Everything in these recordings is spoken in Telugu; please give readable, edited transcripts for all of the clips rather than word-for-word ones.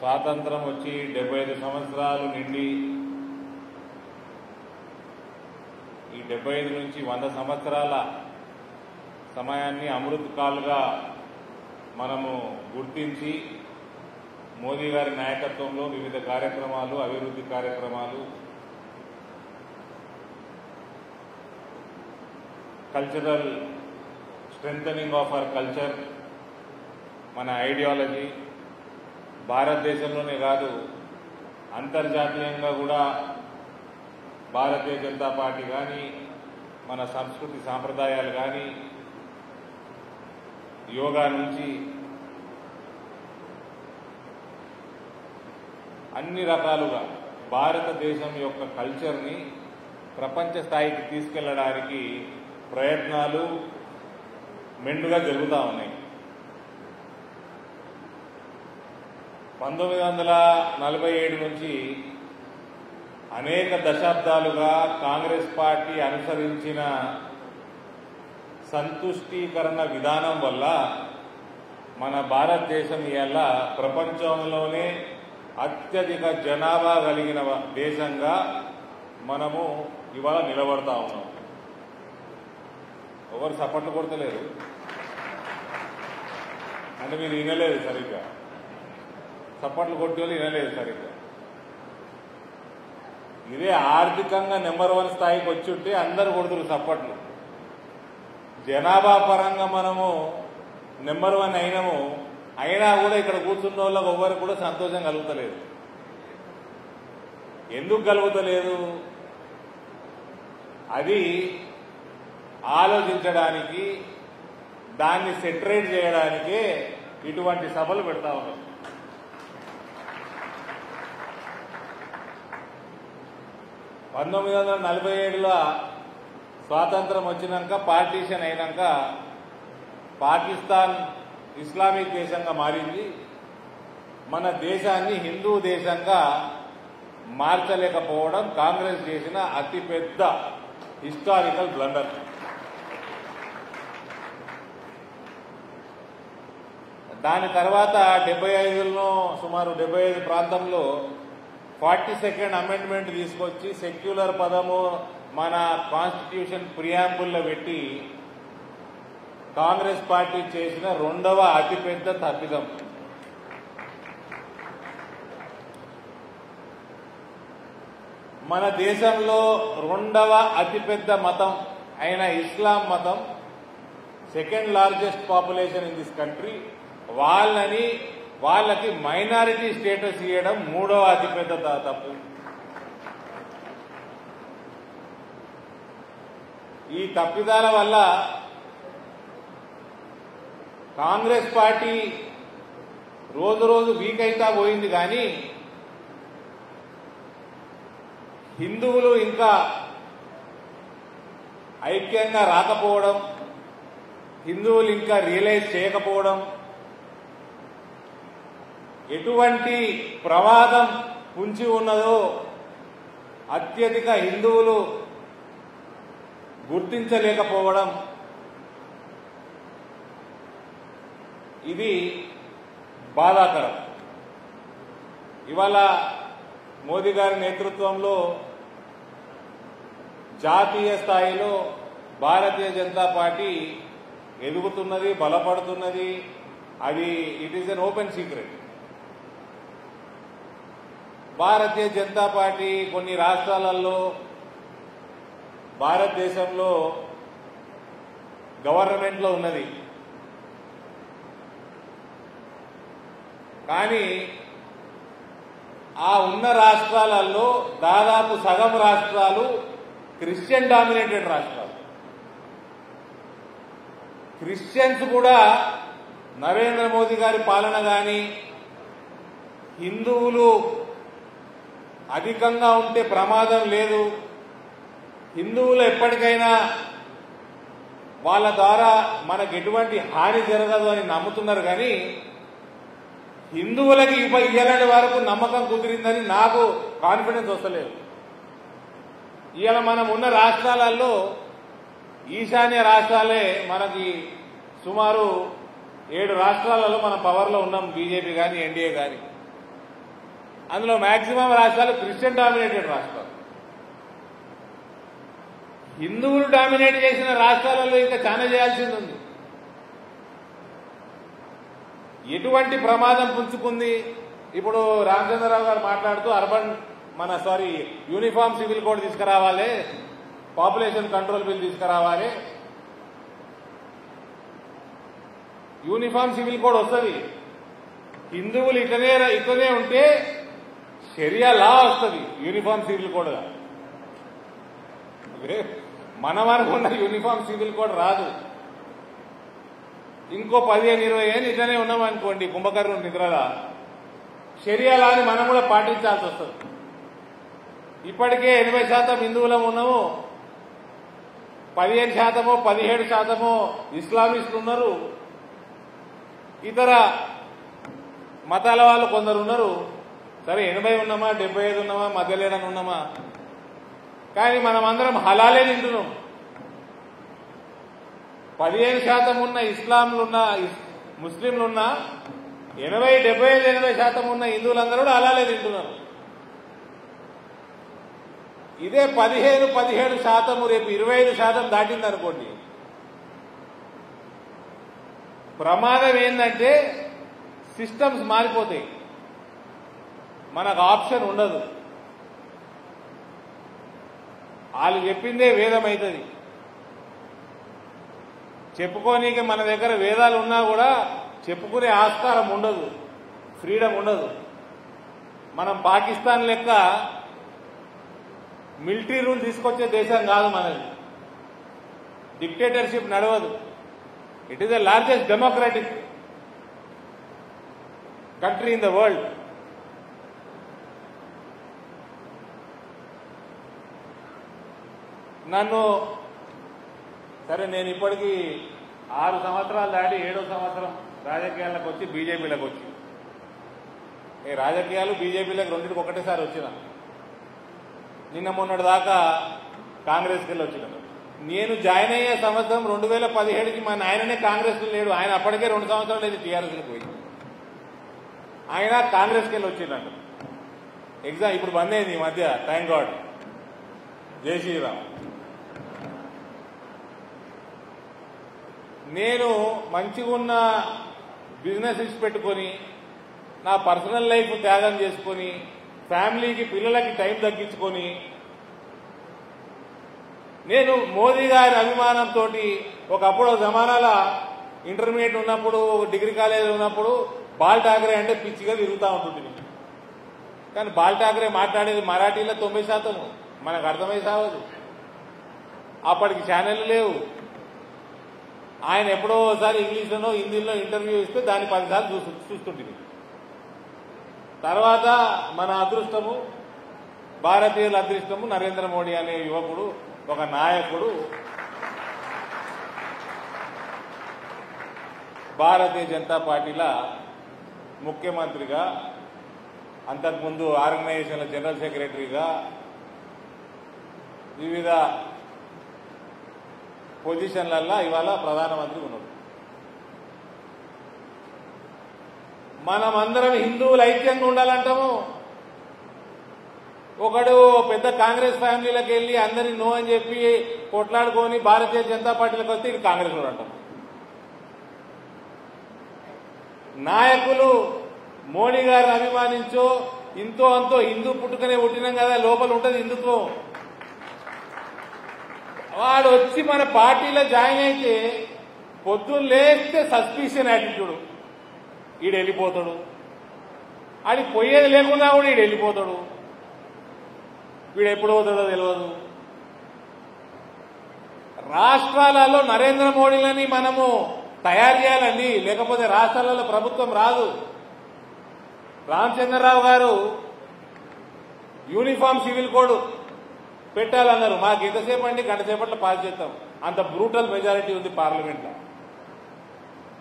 స్వాతంత్రం వచ్చి 75 సంవత్సరాలు నిండి ఈ 75 నుంచి 100 సంవత్సరాల సమయాన్ని అమృత్ కాల్గా మనము గుర్తించి మోదీ గారి నాయకత్వంలో వివిధ కార్యక్రమాలు, అభివృద్ధి కార్యక్రమాలు, cultural strengthening of our culture, మన ఐడియాలజీ భారతదేశంలోనే కాదు అంతర్జాతీయంగా కూడా భారతీయ జనతా పార్టీ కానీ, మన సంస్కృతి సాంప్రదాయాలు కానీ, యోగా నుంచి అన్ని రకాలుగా భారతదేశం యొక్క కల్చర్ని ప్రపంచ స్థాయికి తీసుకెళ్లడానికి ప్రయత్నాలు మెండుగా జరుగుతూ ఉన్నాయి. 1947 నుంచి అనేక దశాబ్దాలుగా కాంగ్రెస్ పార్టీ అనుసరించిన సంతుష్టీకరణ విధానం వల్ల మన భారతదేశం ఇవాళ ప్రపంచంలోనే అత్యధిక జనాభా కలిగిన దేశంగా మనము ఇవాళ నిలబడతా ఉన్నాం. ఎవరు సపోర్ట్లు కొడతలేరు అంటే మీరు వినలేదు సరిగ్గా, సపోర్ట్లు కొట్టే వాళ్ళు వినలేదు సరిగ్గా. ఇదే ఆర్థికంగా నెంబర్ 1 స్థాయికి వచ్చి ఉంటే అందరు కొడుతున్నారు సపోర్ట్లు. జనాభా పరంగా మనము నెంబర్ 1 అయినాము, అయినా కూడా ఇక్కడ కూర్చున్న వాళ్ళకి ఎవ్వరికి కూడా సంతోషం కలుగుతలేదు. ఎందుకు కలుగుతలేదు? అది ఆలోచించడానికి, దాన్ని సెటరేట్ చేయడానికే ఇటువంటి సభలు పెడతా ఉన్నాం. (1947) స్వాతంత్రం వచ్చినాక, పార్టీషన్ అయినాక పాకిస్తాన్ ఇస్లామిక్ దేశంగా మారింది. మన దేశాన్ని హిందూ దేశంగా మార్చలేకపోవడం కాంగ్రెస్ చేసిన అతిపెద్ద హిస్టారికల్ బ్లండర్. దాని తర్వాత 75లో సుమారు 75 ప్రాంతంలో 42nd అమెండ్మెంట్ తీసుకొచ్చి సెక్యులర్ పదము మన కాన్స్టిట్యూషన్ ప్రియాంబుల్లో పెట్టి కాంగ్రెస్ పార్టీ చేసిన 2వ అతిపెద్ద తప్పిదం. మన దేశంలో 2వ అతిపెద్ద మతం అయిన ఇస్లాం మతం, second largest population in this country, వాళ్ళకి మైనారిటీ స్టేటస్ ఇవ్వడం 3వ అతిపెద్ద తప్పు. ఈ తప్పిదాల వల్ల కాంగ్రెస్ పార్టీ రోజు రోజు వీక్ అయితా పోయింది. కానీ హిందువులు ఇంకా ఐక్యంగా రాకపోవడం, హిందువులు ఇంకా రియలైజ్ చేయకపోవడం, ఎటువంటి ప్రమాదం పుంచి ఉన్నదో అత్యధిక హిందువులు గుర్తించలేకపోవడం, ఇది బాధాకరం. ఇవాళ మోదీ గారి నేతృత్వంలో జాతీయ స్థాయిలో భారతీయ జనతా పార్టీ ఎదుగుతున్నది, బలపడుతున్నది. అది it is an open secret. Bharatiya Janata party కొన్ని రాష్ట్రాలలో భారతదేశంలో గవర్నమెంట్లో ఉన్నది. కానీ ఆ ఉన్న రాష్ట్రాలలో దాదాపు సగం రాష్ట్రాలు క్రిస్టియన్ డామినేటెడ్ రాష్ట్రాలు. క్రిస్టియన్స్ కూడా నరేంద్ర మోదీ గారి పాలన కానీ, హిందువులు అధికంగా ఉంటే ప్రమాదం లేదు, హిందువులు ఎప్పటికైనా వాళ్ళ ద్వారా మనకు ఎటువంటి హాని జరగదు అని నమ్ముతున్నారు. కానీ హిందువులకి ఇయ్యాలని వరకు నమ్మకం కుదిరిందని నాకు కాన్ఫిడెన్స్ వస్తలేదు. ఇవాళ మనం ఉన్న రాష్ట్రాలలో ఈశాన్య రాష్ట్రాలే మనకి సుమారు 7 రాష్ట్రాలలో మనం పవర్లో ఉన్నాం, బీజేపీ కానీ ఎన్డీఏ కానీ. అందులో మాక్సిమం రాష్ట్రాలు క్రిస్టియన్ డామినేటెడ్ రాష్ట్రాలు. హిందువులు డామినేట్ చేసిన రాష్ట్రాలలో ఇంకా చాలా చేయాల్సింది ఉంది. ఎటువంటి ప్రమాదం పుంజుకుంది? ఇప్పుడు రామచంద్రరావు గారు మాట్లాడుతూ యూనిఫామ్ సివిల్ కోడ్ తీసుకురావాలి, పాపులేషన్ కంట్రోల్ బిల్ తీసుకురావాలి. యూనిఫామ్ సివిల్ కోడ్ వస్తుంది. హిందువులు ఇట్లనే ఉంటే షరియా లా వస్తుంది యూనిఫామ్ సివిల్ కోడ్గా. మనం అనుకున్న యూనిఫామ్ సివిల్ కోడ్ రాదు. ఇంకో 15-20 ఏళ్ళు ఇట్లనే ఉన్నామనుకోండి కుంభకర్ణుడు నిద్రలా, షరియా లాని మనం కూడా పాటించాల్సి వస్తుంది. ఇప్పటికే 80% హిందువులం ఉన్నాము, 15%, 17% ఇస్లామిస్టులు ఉన్నారు, ఇతర మతాల వాళ్ళు కొందరు ఉన్నారు. సరే 80 ఉన్నామా 75 ఉన్నామా మధ్యలేదని ఉన్నామా, కానీ మనం అందరం హలాలే తింటున్నాం. 15% ఉన్న ఇస్లాంలున్న ముస్లింలున్నా 75-80% ఉన్న హిందువులందరూ కూడా హలాలే తింటున్నారు. ఇదే 15-17% రేపు 25% దాటిందనుకోండి, ప్రమాదం ఏంటంటే సిస్టమ్స్ మారిపోతాయి, మనకు ఆప్షన్ ఉండదు. వాళ్ళు చెప్పిందే వేదం అవుతుంది. చెప్పుకోనీకి మన దగ్గర వేదాలు ఉన్నా కూడా చెప్పుకునే ఆస్కారం ఉండదు, ఫ్రీడమ్ ఉండదు. మనం పాకిస్తాన్ లెక్క మిలిటరీ రూల్ తీసుకొచ్చే దేశం కాదు మనది. డిక్టేటర్షిప్ నడవదు. It is the largest democratic country in the world. నేను ఇప్పటికీ 6 సంవత్సరాలు దాటి 7వ సంవత్సరం రాజకీయాలకు వచ్చి బీజేపీలకు వచ్చి, రాజకీయాలు బీజేపీలకు రెండింటికి ఒకటేసారి వచ్చిన. నిన్న మొన్నటి దాకా కాంగ్రెస్కి వెళ్ళి వచ్చిన. నేను జాయిన్ అయ్యే సంవత్సరం 2017కి మా నాయననే కాంగ్రెస్లో లేడు. ఆయన అప్పటికే 2 సంవత్సరాలు అయితే టీఆర్ఎస్కి పోయి, ఆయన కాంగ్రెస్కి వెళ్ళి వచ్చిందంట. ఎగ్జామ్ ఇప్పుడు బంద్ అయింది ఈ మధ్య, థ్యాంక్ గాడ్, జై శ్రీరామ్. నేను మంచిగా ఉన్న బిజినెస్ ఇచ్చి పెట్టుకొని నా పర్సనల్ లైఫ్ త్యాగం చేసుకొని ఫ్యామిలీకి పిల్లలకి టైం తగ్గించుకొని నేను మోదీ గారి అభిమానంతో ఒకప్పుడు జమానాల ఇంటర్మీడియట్ ఉన్నప్పుడు డిగ్రీ కాలేజ్ ఉన్నప్పుడు బాల్ ఠాకరే అంటే పిచ్చిగా తిరుగుతూ ఉంటుంది. కానీ బాల్ ఠాకరే మాట్లాడేది మరాఠీలో 90%, మనకు అర్థమై సాగదు. అప్పటికి ఛానళ్లు లేవు. ఆయన ఎప్పుడో ఒకసారి ఇంగ్లీష్లోనో హిందీలో ఇంటర్వ్యూ ఇస్తే దాన్ని 10 సార్లు చూస్తుంటుంది. తర్వాత మన అదృష్టము, భారతీయుల అదృష్టము, నరేంద్ర మోడీ అనే యువకుడు, ఒక నాయకుడు భారతీయ జనతా పార్టీల ముఖ్యమంత్రిగా, అంతకుముందు ఆర్గనైజేషన్ల జనరల్ సెక్రటరీగా, వివిధ పొజిషన్లల్లో ఇవాళ ప్రధానమంత్రి ఉన్నాడు. మనమందరం హిందువులు ఐక్యంగా ఉండాలంటాము. ఒకడు పెద్ద కాంగ్రెస్ ఫ్యామిలీలకు వెళ్ళి అందరినీ నో అని చెప్పి కొట్లాడుకొని భారతీయ జనతా పార్టీలకు వస్తే ఇది కాంగ్రెస్ లో అంటాం. నాయకులు మోడీ గారిని అభిమానించో ఇంతో అంతో హిందూ పుట్టుకనే పుట్టినాం కదా, లోపల ఉంటుంది హిందుత్వం. వాడు వచ్చి మన పార్టీలో జాయిన్ అయితే పొద్దున్న లేస్తే సస్పిషన్ యాటిట్యూడ్, ఈడు వెళ్ళిపోతాడు. ఆడికి పోయేది లేకున్నా కూడా ఈడు వెళ్ళిపోతాడు. వీడు ఎప్పుడు పోతాడో తెలియదు. రాష్ట్రాలలో నరేంద్ర మోడీలని మనము తయారు చేయాలండి, లేకపోతే రాష్ట్రాలలో ప్రభుత్వం రాదు. రామచంద్రరావు గారు యూనిఫామ్ సివిల్ కోడ్ పెట్టాలన్నారు. మాకు ఎంతసేపు అండి, గంట సేపట్లో పాస్ చేస్తాం. అంత బ్రూటల్ మెజారిటీ ఉంది పార్లమెంట్లో.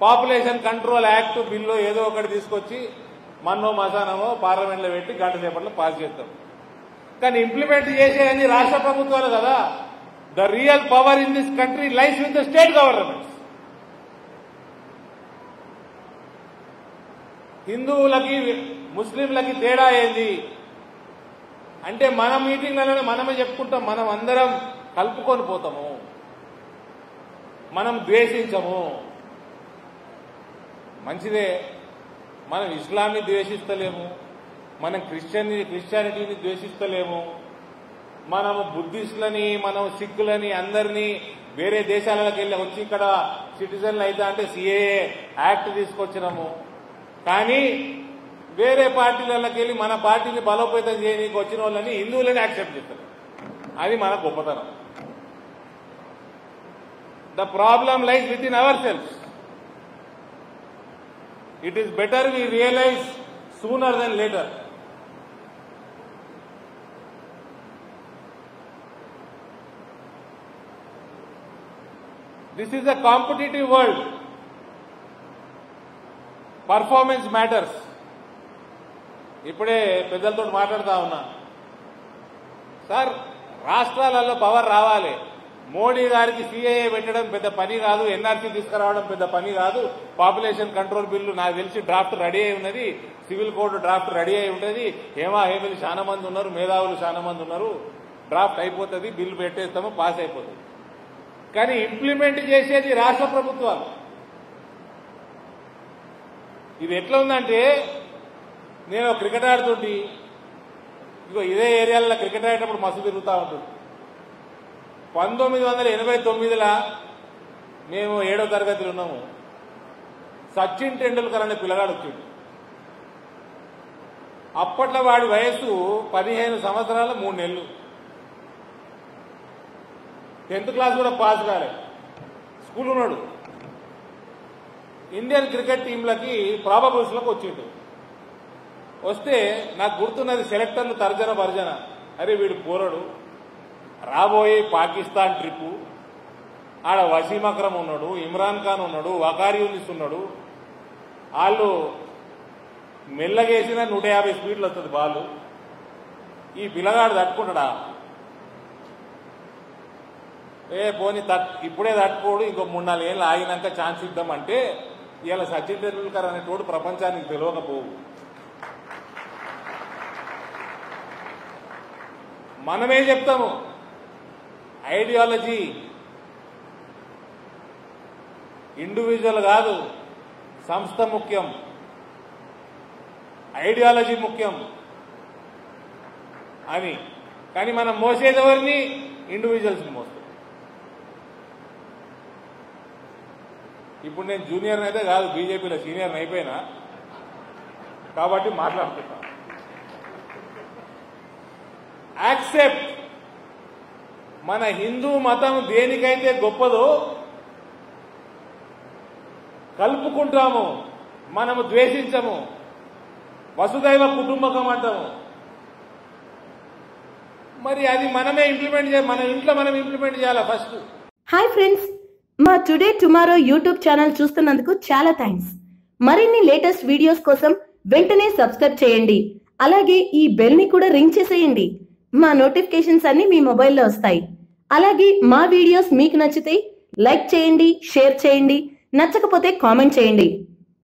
పాపులేషన్ కంట్రోల్ యాక్ట్ బిల్లు ఏదో ఒకటి తీసుకొచ్చి మన్నో మసానమో పార్లమెంట్లో పెట్టి గంట సేపట్లో పాస్ చేస్తాం. కానీ ఇంప్లిమెంట్ చేసేది రాష్ట్ర ప్రభుత్వాలు కదా. The real power in this country lies with the state governments. హిందువులకి ముస్లింలకి తేడా ఏంది అంటే మన మీటింగ్లలో మనమే చెప్పుకుంటాం, మనం అందరం కలుపుకొని పోతాము, మనం ద్వేషించము. మంచిదే, మనం ఇస్లాంని ద్వేషిస్తలేము, మనం క్రిస్టియానిటీని ద్వేషిస్తలేము, మనము బుద్ధిస్టులని, మనం సిక్కులని అందరినీ వేరే దేశాలకు వెళ్ళి వచ్చి ఇక్కడ సిటిజన్లు అయితే అంటే సిఏఏ యాక్ట్ తీసుకొచ్చినాము. కానీ వేరే పార్టీలకు వెళ్ళి మన పార్టీని బలోపేతం చేయడానికి వచ్చిన వాళ్ళని హిందువులని యాక్సెప్ట్ చేస్తారు. అది మన గొప్పతనం. The problem lies with in our self. It is better we realise sooner than later. This is a competitive world. Performance matters. ఇప్పుడే పెద్దలతో మాట్లాడుతా ఉన్నా. సార్, రాష్ట్రాలలో పవర్ రావాలి. మోడీ గారికి సిఏఏ పెట్టడం పెద్ద పని కాదు, ఎన్ఆర్సీ తీసుకురావడం పెద్ద పని కాదు. పాపులేషన్ కంట్రోల్ బిల్లు నాకు తెలిసి డ్రాఫ్ట్ రెడీ అయి ఉన్నది, సివిల్ కోడ్ డ్రాఫ్ట్ రెడీ అయి ఉంటుంది. హేమీలు చాలా మంది ఉన్నారు, మేధావులు చాలా మంది ఉన్నారు. డ్రాఫ్ట్ అయిపోతుంది, బిల్లు పెట్టేస్తాము, పాస్ అయిపోతుంది. కానీ ఇంప్లిమెంట్ చేసేది రాష్ట్ర ప్రభుత్వాలు. ఇది ఎట్లా ఉందంటే, నేను క్రికెట్ ఆడుతుంటే ఇగో ఇదే ఏరియాలో క్రికెట్ ఆడేటప్పుడు మస్తు తిరుగుతూ ఉంటుంది. 1989లో మేము 7వ తరగతిలో ఉన్నాము. సచిన్ టెండూల్కర్ అనే పిల్లగాడు వచ్చిండు. అప్పట్లో వాడి వయసు 15 సంవత్సరాలు 3 నెలలు. 10th క్లాస్ కూడా పాస్ కాలే, స్కూల్ ఉన్నాడు. ఇండియన్ క్రికెట్ టీంలకి ప్రాబబుల్స్లోకి వచ్చిండు. వస్తే నాకు గుర్తున్నది, సెలెక్టర్లు తర్జన భర్జన, అరే వీడు పోరడు, రాబోయే పాకిస్తాన్ ట్రిప్పు, ఆడ వసీం అక్రమ్ ఉన్నాడు, ఇమ్రాన్ ఖాన్ ఉన్నాడు, వకార్ యూనిస్ ఉన్నాడు. వాళ్ళు మెల్లగేసిన 150 స్పీడ్లు వస్తుంది బాలు. ఈ పిల్లగాడు తట్టుకుంటాడా? పోనీ ఇప్పుడే తట్టుకోడు, ఇంకో 3-4 ఏళ్ళు ఆగినాక ఛాన్స్ ఇద్దామంటే ఇవాళ సచిన్ టెండూల్కర్ అనేటోడు ప్రపంచానికి తెలియకపోవు. మనమే చెప్తాము ఐడియాలజీ ఇండివిజువల్ కాదు, సంస్థ ముఖ్యం, ఐడియాలజీ ముఖ్యం అని. కానీ మనం మోసేదెవరిని? ఇండివిజువల్స్ని మోస్తాం. ఇప్పుడు నేను జూనియర్ని అయితే కాదు, బీజేపీలో సీనియర్ని అయిపోయినా కాబట్టి మాట్లాడుతున్నా. యాక్సెప్ట్, మన హిందూ మతం దేనికైతే గొప్పదో కలుపుకుంటాము, మనము ద్వేషించము, వసుదైవ కుటుంబకం అంటాము. మరి అది మనమే ఇంప్లిమెంట్ చేయాలి, మన ఇంట్లో మనం ఇంప్లిమెంట్ చేయాలి ఫస్ట్. హాయ్ ఫ్రెండ్స్, మా టుడే టుమారో యూట్యూబ్ ఛానల్ చూస్తున్నందుకు చాలా థ్యాంక్స్. మరిన్ని లేటెస్ట్ వీడియోస్ కోసం వెంటనే సబ్స్క్రైబ్ చేయండి. అలాగే ఈ బెల్ ని కూడా రింగ్ చేసేయండి. మా నోటిఫికేషన్స్ అన్ని మీ మొబైల్లో వస్తాయి. అలాగే మా వీడియోస్ మీకు నచ్చితే లైక్ చేయండి, షేర్ చేయండి, నచ్చకపోతే కామెంట్ చేయండి.